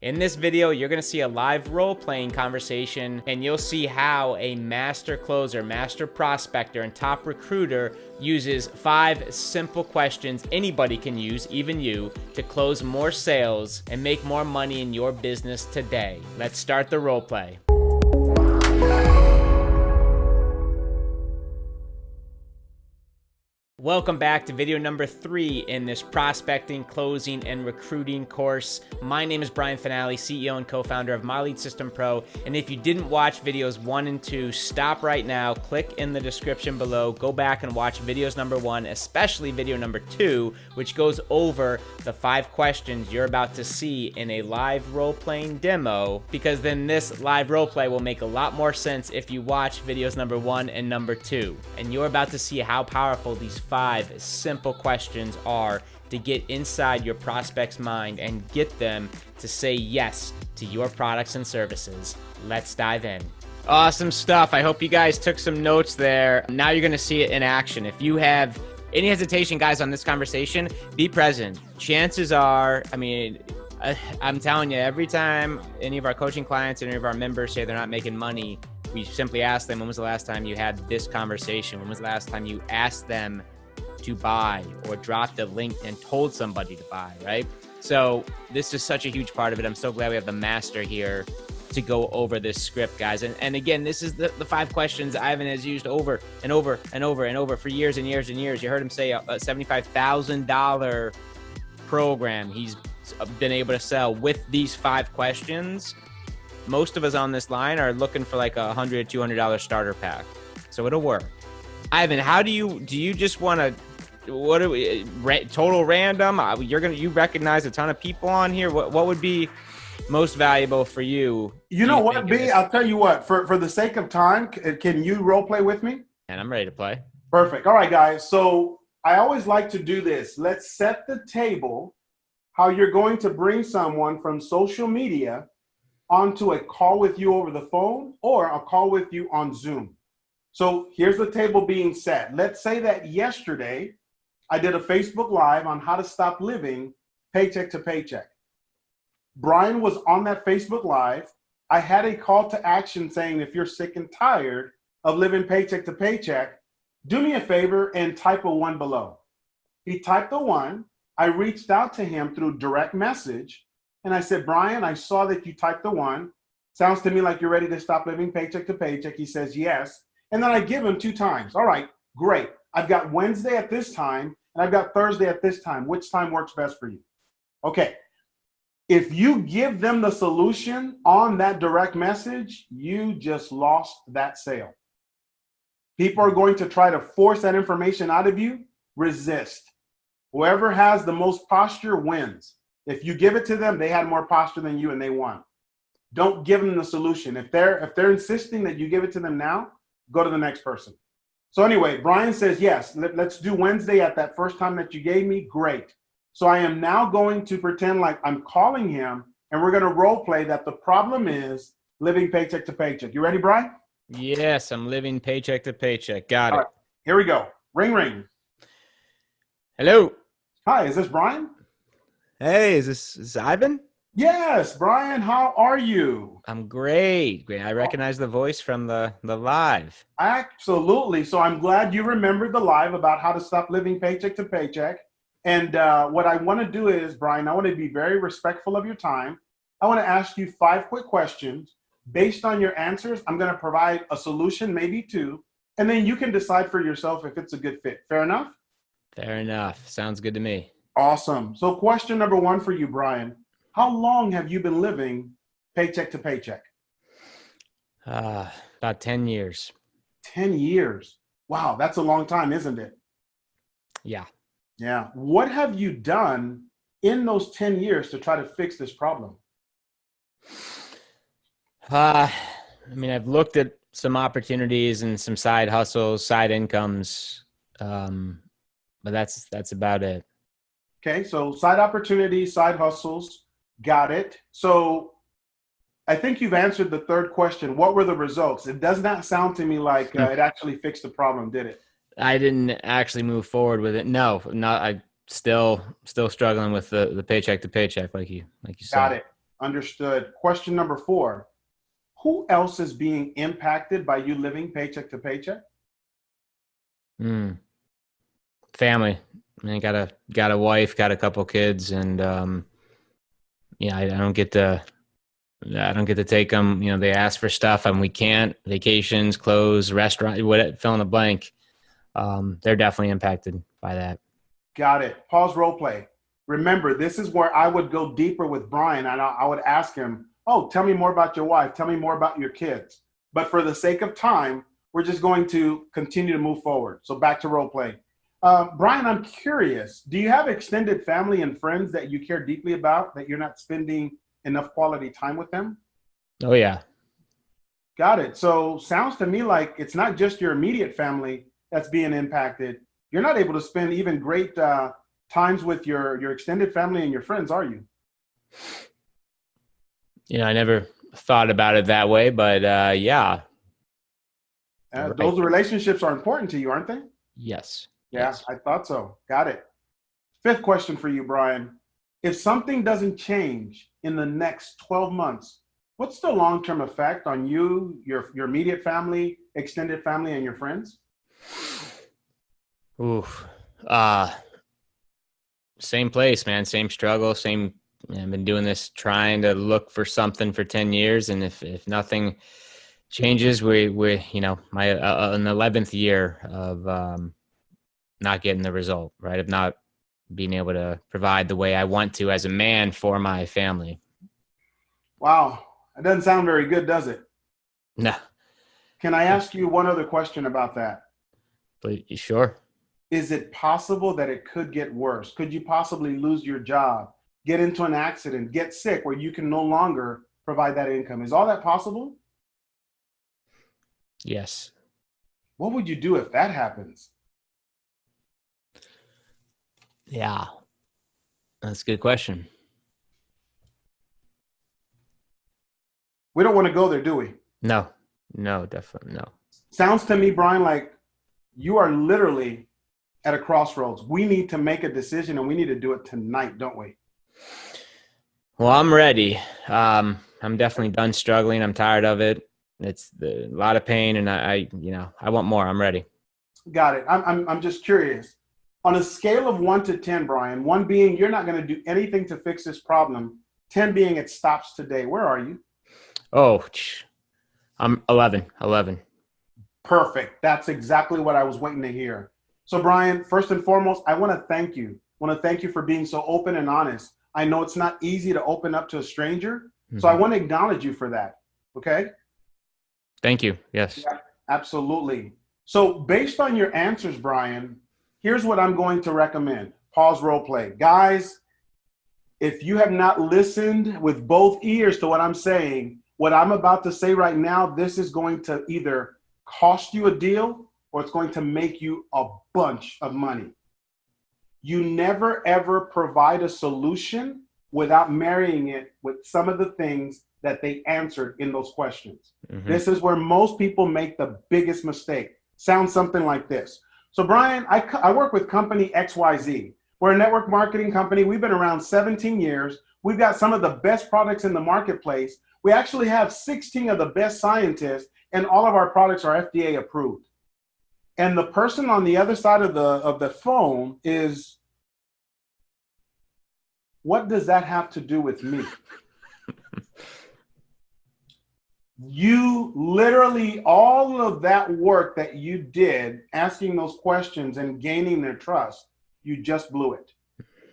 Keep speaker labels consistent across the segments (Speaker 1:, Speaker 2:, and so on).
Speaker 1: In this video, you're going to see a live role-playing conversation, and you'll see how a master closer, master prospector, and top recruiter uses 5 simple questions anybody can use, even you, to close more sales and make more money in your business today. Let's start the roleplay. Welcome back to video number 3 in this prospecting, closing, and recruiting course. My name is Brian Finale, CEO and co-founder of My Lead System Pro. And if you didn't watch videos 1 and 2, stop right now, click in the description below, go back and watch videos number 1, especially video number 2, which goes over the 5 questions you're about to see in a live role-playing demo, because then this live role-play will make a lot more sense if you watch videos number 1 and number 2. And you're about to see how powerful these 5 simple questions are to get inside your prospect's mind and get them to say yes to your products and services. Let's dive in. Awesome stuff. I hope you guys took some notes there. Now you're going to see it in action. If you have any hesitation, guys, on this conversation, be present. Chances are, I'm telling you, every time any of our coaching clients, any of our members say they're not making money, we simply ask them, when was the last time you had this conversation? When was the last time you asked them to buy or dropped a link and told somebody to buy, right? So this is such a huge part of it. I'm so glad we have the master here to go over this script, guys. And again, this is the 5 questions Ivan has used over and over and over and over for years and years and years. You heard him say a $75,000 program he's been able to sell with these 5 questions. Most of us on this line are looking for like a $100, $200 starter pack. So it'll work. Ivan, how do you just want to, what are we, total random? You recognize a ton of people on here. What would be most valuable for you?
Speaker 2: You know what, B? I'll tell you what, for the sake of time, can you role play with me?
Speaker 1: And I'm ready to play.
Speaker 2: Perfect. All right, guys. So I always like to do this. Let's set the table how you're going to bring someone from social media onto a call with you over the phone or a call with you on Zoom. So here's the table being set. Let's say that yesterday I did a Facebook Live on how to stop living paycheck to paycheck. Brian was on that Facebook Live. I had a call to action saying, if you're sick and tired of living paycheck to paycheck, do me a favor and type a 1 below. He typed a 1. I reached out to him through direct message and I said, Brian, I saw that you typed the 1. Sounds to me like you're ready to stop living paycheck to paycheck. He says, yes. And then I give him 2 times. All right, great. I've got Wednesday at this time, and I've got Thursday at this time. Which time works best for you? Okay. If you give them the solution on that direct message, you just lost that sale. People are going to try to force that information out of you. Resist. Whoever has the most posture wins. If you give it to them, they had more posture than you and they won. Don't give them the solution. If they're insisting that you give it to them now, go to the next person. So anyway, Brian says, yes, let's do Wednesday at that first time that you gave me. Great. So I am now going to pretend like I'm calling him and we're going to role play that the problem is living paycheck to paycheck. You ready, Brian?
Speaker 1: Yes, I'm living paycheck to paycheck. Got it.
Speaker 2: All right, here we go. Ring, ring.
Speaker 1: Hello.
Speaker 2: Hi, is this Brian?
Speaker 1: Hey, is this Ivan?
Speaker 2: Yes, Brian, how are you?
Speaker 1: I'm great. Great. I recognize the voice from the live.
Speaker 2: Absolutely. So I'm glad you remembered the live about how to stop living paycheck to paycheck. And what I want to do is, Brian, I want to be very respectful of your time. I want to ask you 5 quick questions. Based on your answers, I'm going to provide a solution, maybe 2, and then you can decide for yourself if it's a good fit. Fair enough?
Speaker 1: Fair enough. Sounds good to me.
Speaker 2: Awesome. So question number 1 for you, Brian. How long have you been living paycheck to paycheck?
Speaker 1: About 10 years.
Speaker 2: 10 years. Wow, that's a long time, isn't it?
Speaker 1: Yeah.
Speaker 2: Yeah. What have you done in those 10 years to try to fix this problem?
Speaker 1: I've looked at some opportunities and some side hustles, side incomes, but that's about it.
Speaker 2: Okay, so side opportunities, side hustles. Got it. So I think you've answered the 3rd question. What were the results? It does not sound to me like it actually fixed the problem, did it?
Speaker 1: I didn't actually move forward with it. No, I still struggling with the paycheck to paycheck, like you said.
Speaker 2: Got it. Understood. Question number 4. Who else is being impacted by you living paycheck to paycheck?
Speaker 1: Family. I mean, got a wife, got a couple kids, and I don't get to take them. You know, they ask for stuff and we can't. Vacations, clothes, restaurant, what, fill in the blank. They're definitely impacted by that.
Speaker 2: Got it. Pause role play. Remember, this is where I would go deeper with Brian, and I would ask him, oh, tell me more about your wife. Tell me more about your kids. But for the sake of time, we're just going to continue to move forward. So back to role play. Brian, I'm curious, do you have extended family and friends that you care deeply about that you're not spending enough quality time with them?
Speaker 1: Oh, yeah.
Speaker 2: Got it. So sounds to me like it's not just your immediate family that's being impacted. You're not able to spend even great times with your extended family and your friends, are you?
Speaker 1: I never thought about it that way, but yeah.
Speaker 2: Right. Those relationships are important to you, aren't they?
Speaker 1: Yes.
Speaker 2: Yeah, yes. I thought so. Got it. 5th question for you, Brian. If something doesn't change in the next 12 months, what's the long-term effect on you, your immediate family, extended family, and your friends?
Speaker 1: Oof. Same place, man. Same struggle. Same. I've been doing this, trying to look for something for 10 years, and if nothing changes, we my an 11th year of not getting the result, right? Of not being able to provide the way I want to as a man for my family.
Speaker 2: Wow, it doesn't sound very good, does it?
Speaker 1: No.
Speaker 2: Can I ask you one other question about that?
Speaker 1: But sure.
Speaker 2: Is it possible that it could get worse? Could you possibly lose your job, get into an accident, get sick where you can no longer provide that income? Is all that possible?
Speaker 1: Yes.
Speaker 2: What would you do if that happens?
Speaker 1: Yeah, that's a good question.
Speaker 2: We don't want to go there, do we?
Speaker 1: No, definitely no.
Speaker 2: Sounds to me, Brian, like you are literally at a crossroads. We need to make a decision, and we need to do it tonight, don't we?
Speaker 1: Well, I'm ready. I'm definitely done struggling. I'm tired of it. It's a lot of pain, and I want more. I'm ready.
Speaker 2: Got it. I'm just curious. On a scale of 1 to 10, Brian, 1 being you're not going to do anything to fix this problem, 10 being it stops today, where are you?
Speaker 1: Oh, I'm 11.
Speaker 2: Perfect. That's exactly what I was waiting to hear. So, Brian, first and foremost, I want to thank you. I want to thank you for being so open and honest. I know it's not easy to open up to a stranger, so I want to acknowledge you for that. Okay?
Speaker 1: Thank you. Yes.
Speaker 2: Yeah, absolutely. So, based on your answers, Brian, here's what I'm going to recommend. Pause role play. Guys, if you have not listened with both ears to what I'm saying, what I'm about to say right now, this is going to either cost you a deal or it's going to make you a bunch of money. You never, ever provide a solution without marrying it with some of the things that they answered in those questions. Mm-hmm. This is where most people make the biggest mistake. Sounds something like this. So, Brian, I work with company XYZ. We're a network marketing company. We've been around 17 years. We've got some of the best products in the marketplace. We actually have 16 of the best scientists, and all of our products are FDA approved. And the person on the other side of the phone is, what does that have to do with me? You literally, all of that work that you did, asking those questions and gaining their trust, you just blew it.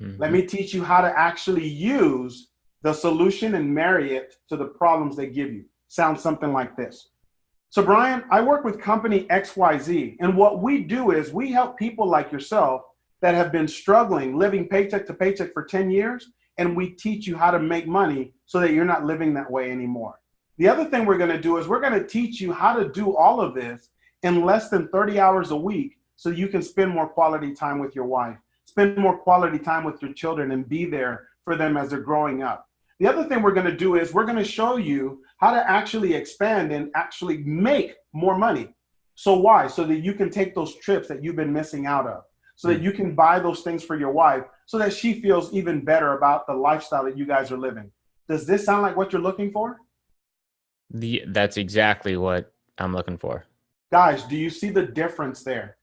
Speaker 2: Mm-hmm. Let me teach you how to actually use the solution and marry it to the problems they give you. Sounds something like this. So, Brian, I work with company XYZ, and what we do is we help people like yourself that have been struggling, living paycheck to paycheck for 10 years, and we teach you how to make money so that you're not living that way anymore. The other thing we're going to do is we're going to teach you how to do all of this in less than 30 hours a week so you can spend more quality time with your wife, spend more quality time with your children, and be there for them as they're growing up. The other thing we're going to do is we're going to show you how to actually expand and actually make more money. So why? So that you can take those trips that you've been missing out of, so that you can buy those things for your wife, so that she feels even better about the lifestyle that you guys are living. Does this sound like what you're looking for?
Speaker 1: That's exactly what I'm looking for.
Speaker 2: Guys, do you see the difference there?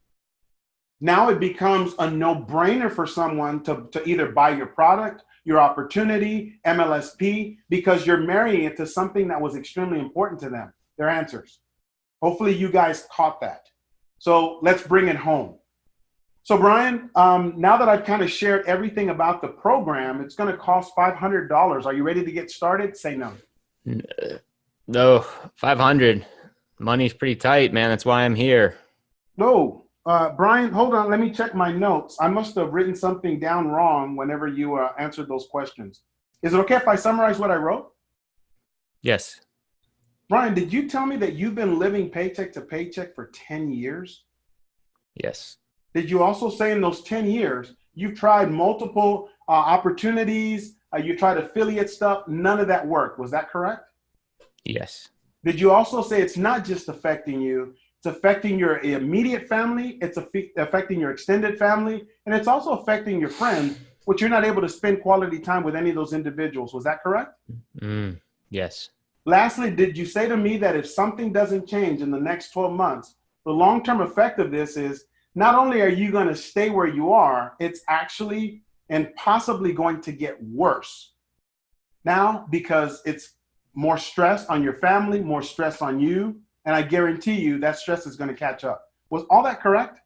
Speaker 2: Now it becomes a no-brainer for someone to either buy your product, your opportunity, MLSP, because you're marrying it to something that was extremely important to them, their answers. Hopefully you guys caught that. So let's bring it home. So Brian, now that I've kind of shared everything about the program, it's going to cost $500. Are you ready to get started? Say no.
Speaker 1: No, 500. Money's pretty tight, man. That's why I'm here.
Speaker 2: No. Brian, hold on. Let me check my notes. I must have written something down wrong whenever you answered those questions. Is it okay if I summarize what I wrote?
Speaker 1: Yes.
Speaker 2: Brian, did you tell me that you've been living paycheck to paycheck for 10 years?
Speaker 1: Yes.
Speaker 2: Did you also say in those 10 years, you've tried multiple opportunities, you tried affiliate stuff, none of that worked? Was that correct?
Speaker 1: Yes.
Speaker 2: Did you also say it's not just affecting you, it's affecting your immediate family, it's affecting your extended family, and it's also affecting your friends, which you're not able to spend quality time with any of those individuals. Was that correct?
Speaker 1: Yes.
Speaker 2: Lastly, did you say to me that if something doesn't change in the next 12 months, the long-term effect of this is not only are you going to stay where you are, it's actually and possibly going to get worse now because it's more stress on your family, more stress on you, and I guarantee you that stress is going to catch up. Was all that correct?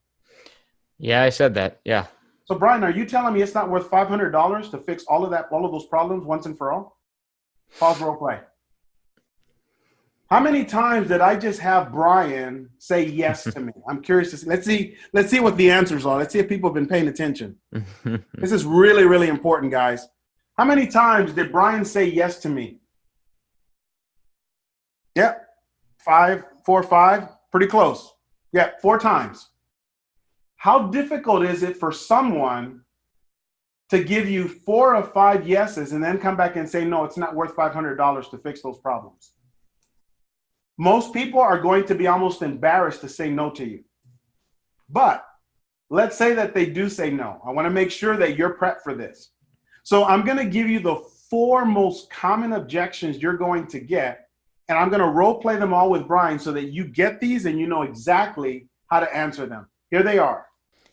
Speaker 1: Yeah, I said that. Yeah.
Speaker 2: So Brian, are you telling me it's not worth $500 to fix all of those problems once and for all? Pause role play. How many times did I just have Brian say yes to me? I'm curious to see. Let's see what the answers are. Let's see if people have been paying attention. This is really, really important, guys. How many times did Brian say yes to me? Yep. 4 or 5, pretty close. Yep, 4 times. How difficult is it for someone to give you 4 or 5 yeses and then come back and say, no, it's not worth $500 to fix those problems? Most people are going to be almost embarrassed to say no to you. But let's say that they do say no. I want to make sure that you're prepped for this. So I'm going to give you the 4 most common objections you're going to get, and I'm going to role play them all with Brian so that you get these and you know exactly how to answer them. Here they are.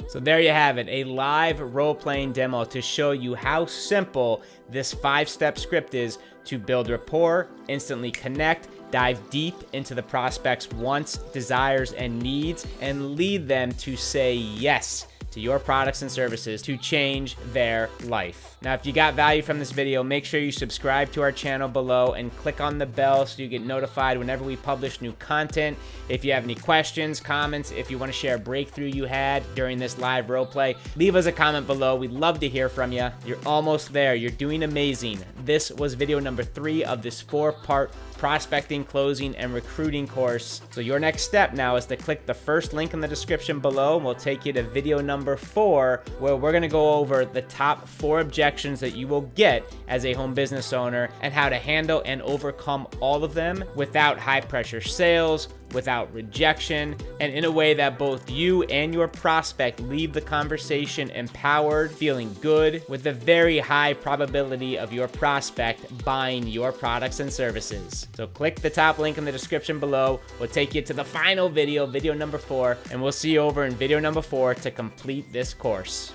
Speaker 1: So there you have it, a live role-playing demo to show you how simple this 5-step script is to build rapport, instantly connect, dive deep into the prospect's wants, desires, and needs, and lead them to say yes to your products and services to change their life. Now, if you got value from this video, make sure you subscribe to our channel below and click on the bell so you get notified whenever we publish new content. If you have any questions, comments, if you want to share a breakthrough you had during this live role play, leave us a comment below. We'd love to hear from you. You're almost there. You're doing amazing. This was video number 3 of this 4-part prospecting, closing, and recruiting course. So your next step now is to click the first link in the description below, and we'll take you to video number 4, where we're going to go over the top 4 objections that you will get as a home business owner and how to handle and overcome all of them without high pressure sales, without rejection, and in a way that both you and your prospect leave the conversation empowered, feeling good, with a very high probability of your prospect buying your products and services. So click the top link in the description below. We'll take you to the final video, video number 4, and we'll see you over in video number 4 to complete this course.